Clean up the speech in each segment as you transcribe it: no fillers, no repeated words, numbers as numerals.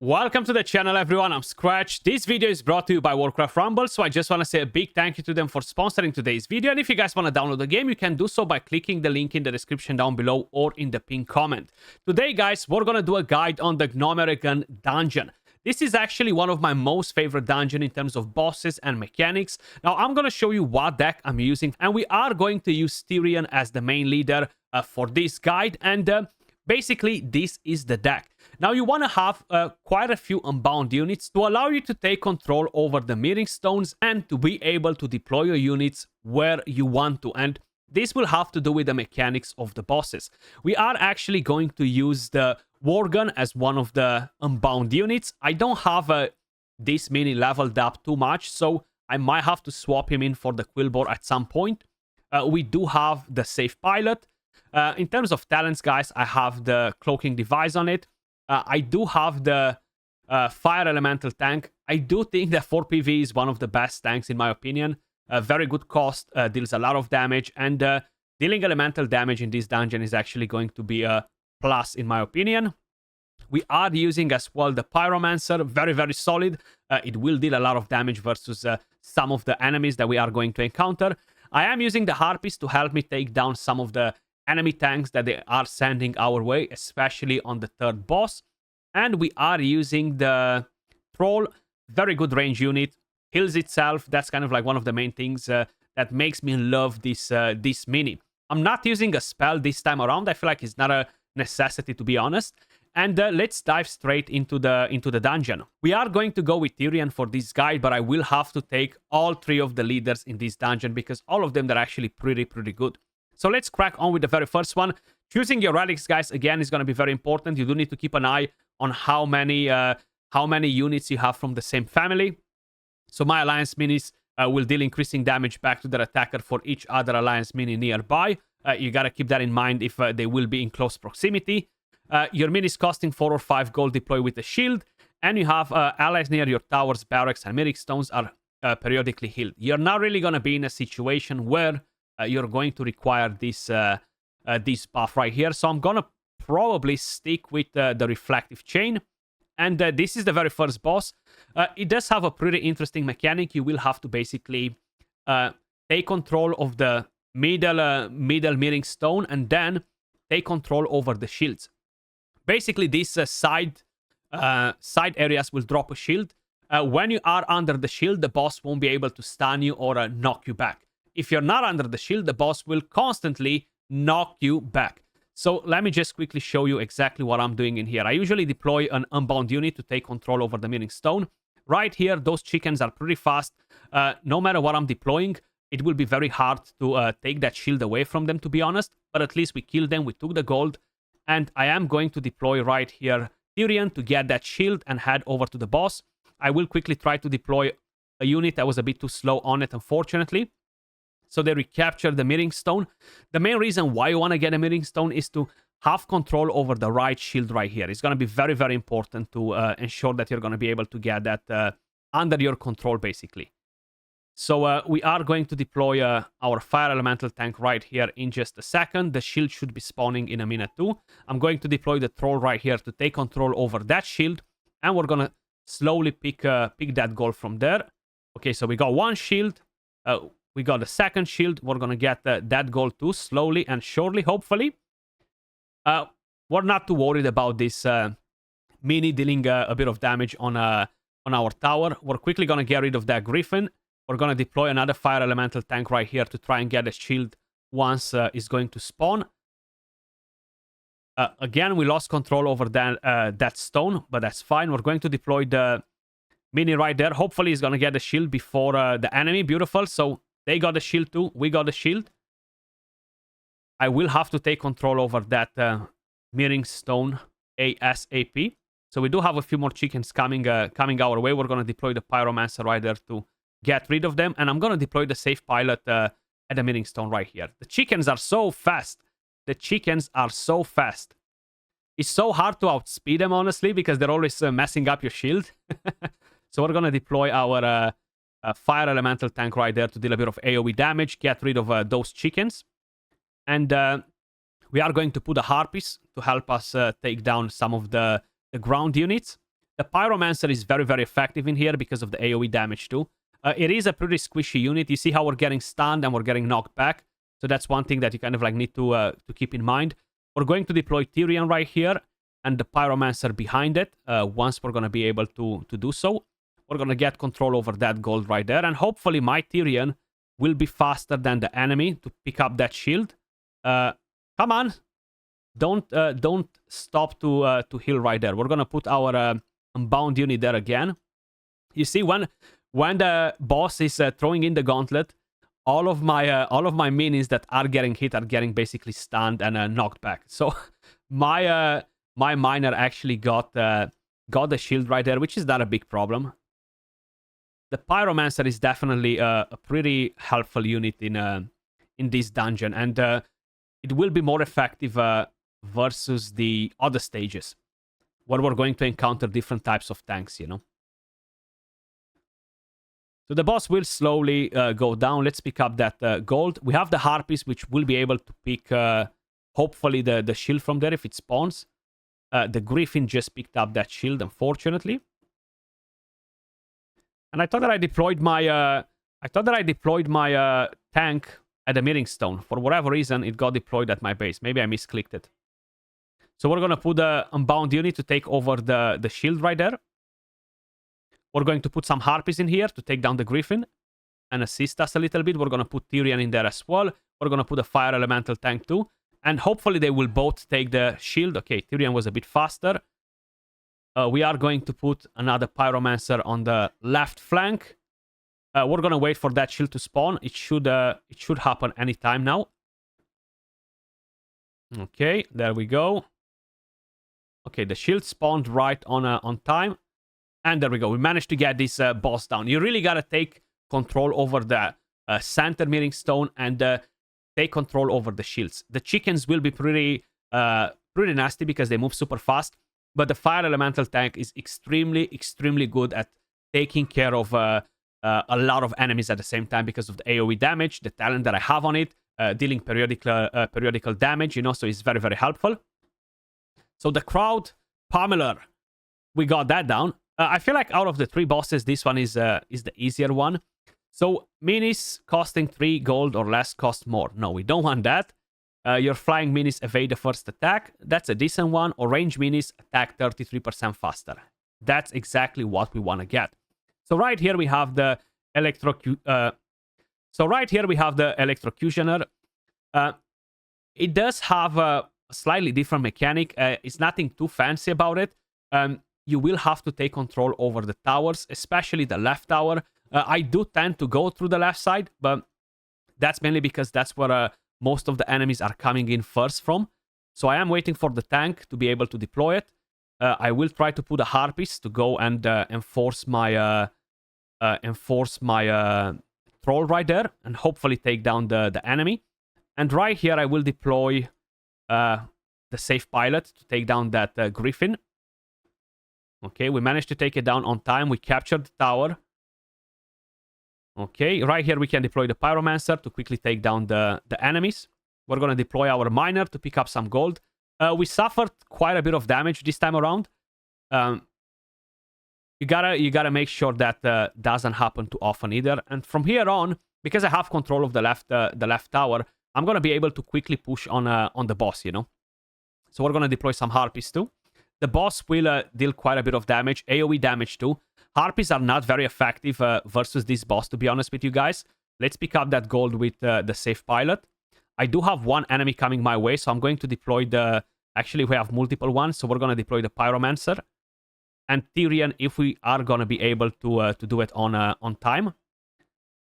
Welcome to the channel, everyone. I'm Skratch. This video is brought to you by Warcraft Rumble, so I just want to say a big thank you to them for sponsoring today's video. And if you guys want to download the game, you can do so by clicking the link in the description down below or in the pinned comment. Today, guys, we're going to do a guide on the Gnomeregan dungeon. This is actually one of my most favorite dungeons in terms of bosses and mechanics. Now, I'm going to show you what deck I'm using, and we are going to use Tyrion as the main leader for this guide, and basically, this is the deck. Now, you want to have quite a few unbound units to allow you to take control over the mirroring stones and to be able to deploy your units where you want to. And this will have to do with the mechanics of the bosses. We are actually going to use the Worgen as one of the unbound units. I don't have this mini leveled up too much, so I might have to swap him in for the Quillbore at some point. We do have the Safe Pilot. In terms of talents, guys, I have the Cloaking Device on it. I do have the Fire Elemental tank. I do think that 4PV is one of the best tanks in my opinion. Very good cost, deals a lot of damage, and dealing elemental damage in this dungeon is actually going to be a plus in my opinion. We are using as well the Pyromancer, very, very solid. It will deal a lot of damage versus some of the enemies that we are going to encounter. I am using the Harpies to help me take down some of the enemy tanks that they are sending our way, especially on the third boss. And we are using the Troll, very good range unit, heals itself. That's kind of like one of the main things that makes me love this mini. I'm not using a spell this time around. I feel like it's not a necessity, to be honest. And let's dive straight into the dungeon. We are going to go with Tyrion for this guide, but I will have to take all three of the leaders in this dungeon because all of them are actually pretty good. So let's crack on with the very first one. Choosing your relics, guys, again, is going to be very important. You do need to keep an eye on how many units you have from the same family. So my Alliance minis will deal increasing damage back to their attacker for each other Alliance mini nearby. You got to keep that in mind if they will be in close proximity. Your minis costing 4 or 5 gold deploy with a shield. And you have allies near your towers, barracks, and mirroring stones are periodically healed. You're not really going to be in a situation where you're going to require this buff right here. So I'm gonna probably stick with the reflective chain. And this is the very first boss. It does have a pretty interesting mechanic. You will have to basically take control of the middle mirroring stone and then take control over the shields. Basically, these side areas will drop a shield. When you are under the shield, the boss won't be able to stun you or knock you back. If you're not under the shield, the boss will constantly knock you back. So let me just quickly show you exactly what I'm doing in here. I usually deploy an unbound unit to take control over the mirroring stone. Right here, those chickens are pretty fast. No matter what I'm deploying, it will be very hard to take that shield away from them, to be honest. But at least we killed them, we took the gold. And I am going to deploy right here Tyrion to get that shield and head over to the boss. I will quickly try to deploy a unit that was a bit too slow on it, unfortunately. So they recapture the mirroring stone. The main reason why you want to get a mirroring stone is to have control over the right shield right here. It's going to be very, very important to ensure that you're going to be able to get that under your control, basically. So we are going to deploy our Fire Elemental tank right here in just a second. The shield should be spawning in a minute too. I'm going to deploy the Troll right here to take control over that shield. And we're going to slowly pick that gold from there. Okay, so we got one shield. We got the second shield. We're going to get that gold too, slowly and surely, hopefully. We're not too worried about this mini dealing a bit of damage on our tower. We're quickly going to get rid of that Griffin. We're going to deploy another Fire Elemental tank right here to try and get a shield once it's going to spawn. Again, we lost control over that stone, but that's fine. We're going to deploy the mini right there. Hopefully, he's going to get the shield before the enemy. Beautiful. So they got the shield too. We got the shield. I will have to take control over that mirroring stone ASAP. So we do have a few more chickens coming our way. We're going to deploy the Pyromancer right there to get rid of them. And I'm going to deploy the Safe Pilot at the mirroring stone right here. The chickens are so fast. The chickens are so fast. It's so hard to outspeed them, honestly, because they're always messing up your shield. So we're going to deploy our Fire Elemental tank right there to deal a bit of AoE damage, get rid of those chickens. And we are going to put the Harpies to help us take down some of the ground units. The Pyromancer is very, very effective in here because of the AoE damage too. It is a pretty squishy unit. You see how we're getting stunned and we're getting knocked back. So that's one thing that you kind of like need to keep in mind. We're going to deploy Tyrion right here and the Pyromancer behind it. Once we're going to be able to do so, we're going to get control over that gold right there. And hopefully my Tyrion will be faster than the enemy to pick up that shield. Come on. Don't stop to heal right there. We're going to put our Unbound unit there again. You see, when the boss is throwing in the gauntlet, all of my minions that are getting hit are getting basically stunned and knocked back. So my miner actually got the shield right there, which is not a big problem. The Pyromancer is definitely a pretty helpful unit in this dungeon, and it will be more effective versus the other stages, where we're going to encounter different types of tanks, you know. So the boss will slowly go down. Let's pick up that gold. We have the Harpies, which will be able to pick, hopefully, the shield from there if it spawns. The Griffin just picked up that shield, unfortunately. And I thought that I deployed my tank at the Mirroring Stone. For whatever reason, it got deployed at my base. Maybe I misclicked it. So we're going to put the Unbound unit to take over the shield right there. We're going to put some Harpies in here to take down the Griffin and assist us a little bit. We're going to put Tyrion in there as well. We're going to put a Fire Elemental tank too. And hopefully they will both take the shield. Okay, Tyrion was a bit faster. We are going to put another Pyromancer on the left flank. We're going to wait for that shield to spawn. It should happen anytime now. Okay, there we go. Okay, the shield spawned right on time. And there we go. We managed to get this boss down. You really got to take control over the center Mirroring Stone and take control over the shields. The chickens will be pretty nasty because they move super fast. But the Fire Elemental tank is extremely, extremely good at taking care of a lot of enemies at the same time because of the AoE damage, the talent that I have on it, dealing periodical damage, you know, so it's very, very helpful. So the Crowd Pummeler, we got that down. I feel like out of the three bosses, this one is the easier one. So minis costing 3 gold or less cost more. No, we don't want that. Your flying minis evade the first attack. That's a decent one. Or range minis attack 33% faster. That's exactly what we want to get. So right here we have the Electrocutioner. It does have a slightly different mechanic. It's nothing too fancy about it. You will have to take control over the towers, especially the left tower. I do tend to go through the left side, but that's mainly because that's where most of the enemies are coming in first from. So I am waiting for the tank to be able to deploy it. I will try to put a Harpies to go and enforce my troll right there and hopefully take down the enemy. And right here I will deploy the safe pilot to take down that Griffin. Okay, we managed to take it down on time. We captured the tower. Okay, right here we can deploy the Pyromancer to quickly take down the enemies. We're going to deploy our miner to pick up some gold. We suffered quite a bit of damage this time around. You gotta make sure that doesn't happen too often either. And from here on, because I have control of the left tower, I'm gonna be able to quickly push on the boss, you know. So we're gonna deploy some Harpies too. The boss will deal quite a bit of damage, AoE damage too. Harpies are not very effective versus this boss, to be honest with you guys. Let's pick up that gold with the safe pilot. I do have one enemy coming my way, so I'm going to deploy the... Actually, we have multiple ones, so we're going to deploy the Pyromancer. And Tyrion, if we are going to be able to do it on time.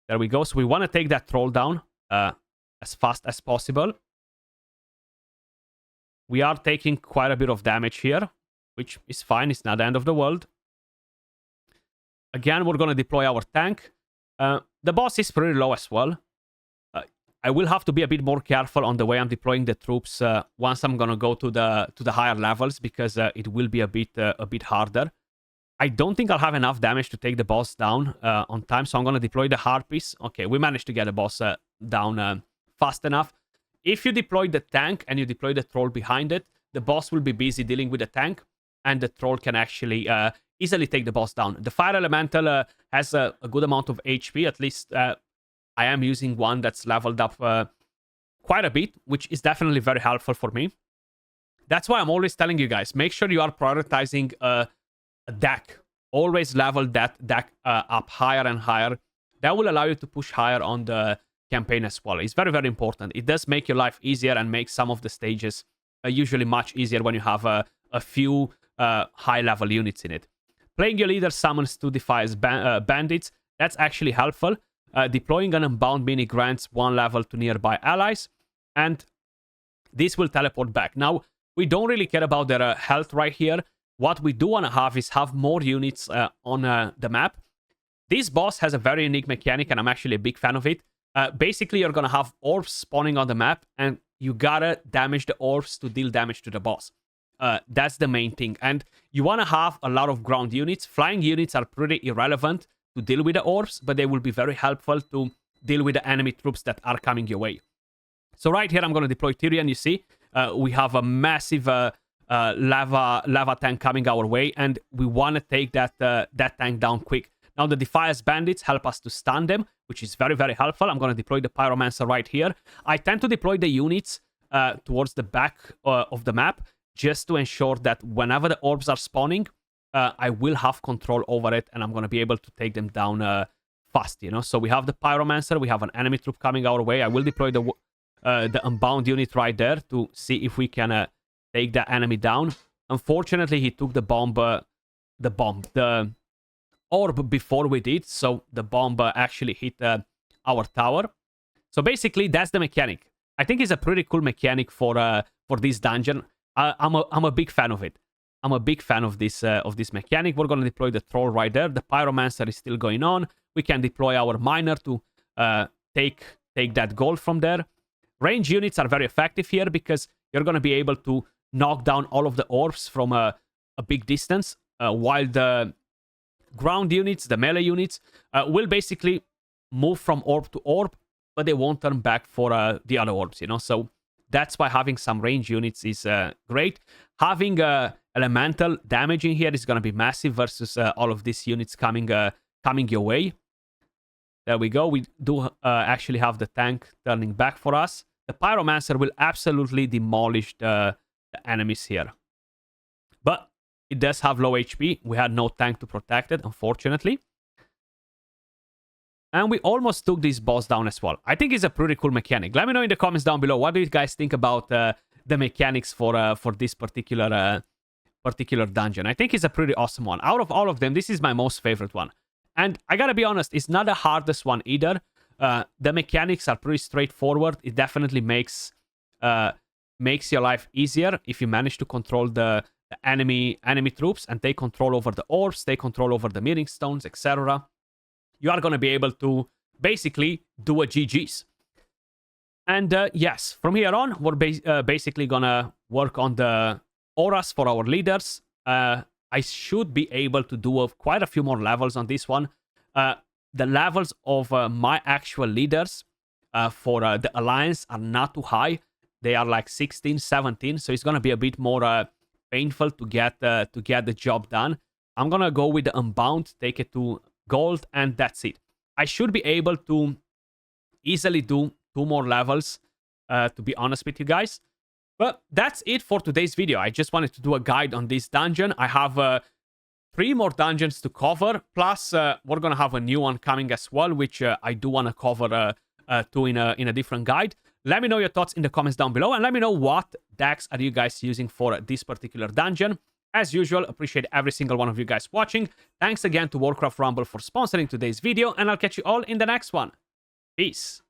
There we go. So we want to take that troll down as fast as possible. We are taking quite a bit of damage here, which is fine. It's not the end of the world. Again, we're going to deploy our tank. The boss is pretty low as well. I will have to be a bit more careful on the way I'm deploying the troops once I'm gonna go to the higher levels, because it will be a bit harder. I don't think I'll have enough damage to take the boss down on time, so I'm gonna deploy the Harpies. Okay, we managed to get the boss down fast enough. If you deploy the tank and you deploy the troll behind it, the boss will be busy dealing with the tank, and the troll can actually easily take the boss down. The fire elemental has a good amount of HP. At least I am using one that's leveled up quite a bit, which is definitely very helpful for me. That's why I'm always telling you guys, make sure you are prioritizing a deck. Always level that deck up higher and higher. That will allow you to push higher on the campaign as well. It's very, very important. It does make your life easier and make some of the stages usually much easier when you have a few high-level units in it. Playing your leader summons 2 Defiance bandits. That's actually helpful. Deploying an Unbound mini grants 1 level to nearby allies. And this will teleport back. Now, we don't really care about their health right here. What we do want to have is have more units on the map. This boss has a very unique mechanic, and I'm actually a big fan of it. Basically, you're going to have orbs spawning on the map, and you gotta damage the orbs to deal damage to the boss. That's the main thing. And you want to have a lot of ground units. Flying units are pretty irrelevant to deal with the orbs, but they will be very helpful to deal with the enemy troops that are coming your way. So right here, I'm going to deploy Tyrion. You see, we have a massive lava tank coming our way, and we want to take that tank down quick. Now, the Defiance bandits help us to stun them, which is very, very helpful. I'm going to deploy the Pyromancer right here. I tend to deploy the units towards the back of the map, just to ensure that whenever the orbs are spawning, I will have control over it, and I'm going to be able to take them down fast, you know? So we have the Pyromancer, we have an enemy troop coming our way. I will deploy the Unbound unit right there to see if we can take that enemy down. Unfortunately, he took the orb before we did, so the bomb actually hit our tower. So basically, that's the mechanic. I think it's a pretty cool mechanic for this dungeon. I'm a big fan of it. I'm a big fan of this mechanic. We're going to deploy the troll right there. The Pyromancer is still going on. We can deploy our miner to take that gold from there. Range units are very effective here because you're going to be able to knock down all of the orbs from a big distance, while the ground units, the melee units, will basically move from orb to orb, but they won't turn back for the other orbs, you know? So that's why having some range units is great. Having elemental damage in here is going to be massive versus all of these units coming your way. There we go. We do actually have the tank turning back for us. The Pyromancer will absolutely demolish the enemies here. But it does have low HP. We had no tank to protect it, unfortunately. And we almost took this boss down as well. I think it's a pretty cool mechanic. Let me know in the comments down below. What do you guys think about the mechanics for this particular dungeon? I think it's a pretty awesome one. Out of all of them, this is my most favorite one. And I gotta be honest, it's not the hardest one either. The mechanics are pretty straightforward. It definitely makes your life easier if you manage to control the enemy troops and take control over the orbs, take control over the meeting stones, etc. You are going to be able to basically do a GG's. And yes, from here on, we're basically going to work on the auras for our leaders. I should be able to do quite a few more levels on this one. The levels of my actual leaders for the Alliance are not too high. They are like 16, 17, so it's going to be a bit more painful to get the job done. I'm going to go with the Unbound, take it to gold, and that's it. I should be able to easily do 2 more levels, to be honest with you guys. But that's it for today's video. I just wanted to do a guide on this dungeon. I have 3 more dungeons to cover, plus we're going to have a new one coming as well, which I do want to cover too in a different guide. Let me know your thoughts in the comments down below, and let me know what decks are you guys using for this particular dungeon. As usual, appreciate every single one of you guys watching. Thanks again to Warcraft Rumble for sponsoring today's video, and I'll catch you all in the next one. Peace.